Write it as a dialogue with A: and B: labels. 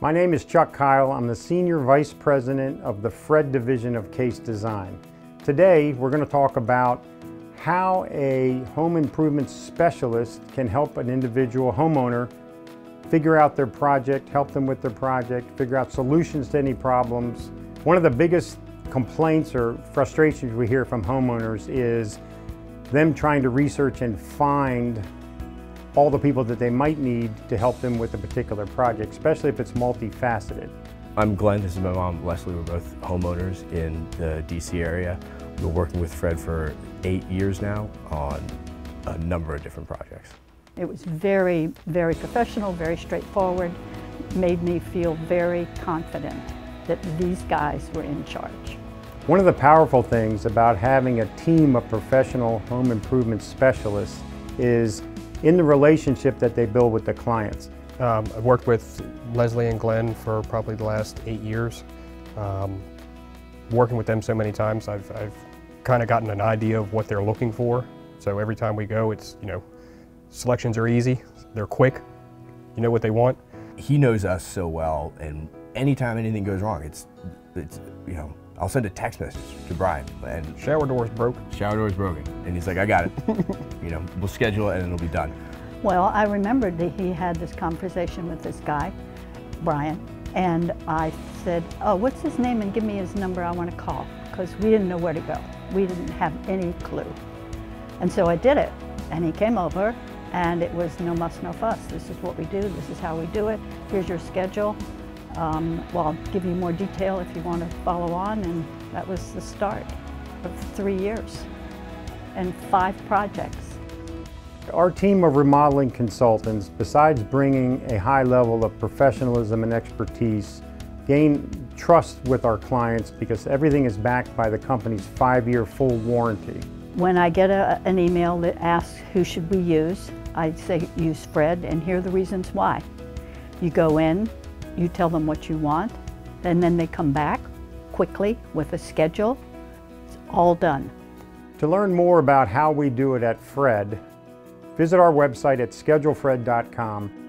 A: My name is Chuck Kyle. I'm the Senior Vice President of the Fred Division of Case Design. Today, we're going to talk about how a home improvement specialist can help an individual homeowner figure out their project, help them with their project, figure out solutions to any problems. One of the biggest complaints or frustrations we hear from homeowners is them trying to research and find all the people that they might need to help them with a particular project, especially if it's multifaceted.
B: I'm Glenn, this is my mom, Leslie. We're both homeowners in the DC area. We've been working with Fred for 8 years now on a number of different projects.
C: It was very, very professional, very straightforward, made me feel very confident that these guys were in charge.
A: One of the powerful things about having a team of professional home improvement specialists is in the relationship that they build with the clients.
D: I've worked with Leslie and Glenn for probably the last 8 years. Working with them so many times, I've kind of gotten an idea of what they're looking for. So every time we go, it's, selections are easy, they're quick, you know what they want.
B: He knows us so well, and anytime anything goes wrong, I'll send a text message to Brian and
D: shower door's broke.
B: Shower door's broken. And he's like, I got it. We'll schedule it and it'll be done.
C: Well, I remembered that he had this conversation with this guy, Brian, and I said, oh, what's his name, and give me his number, I want to call, because we didn't know where to go. We didn't have any clue. And so I did it, and he came over, and it was no muss, no fuss. This is what we do, this is how we do it, here's your schedule. Well, I'll give you more detail if you want to follow on, and that was the start of 3 years and 5 projects.
A: Our team of remodeling consultants, besides bringing a high level of professionalism and expertise, gain trust with our clients because everything is backed by the company's 5-year full warranty.
C: When I get an email that asks who should we use, I say use Fred, and here are the reasons why. You go in, you tell them what you want, and then they come back quickly with a schedule. It's all done.
A: To learn more about how we do it at Fred, visit our website at schedulefred.com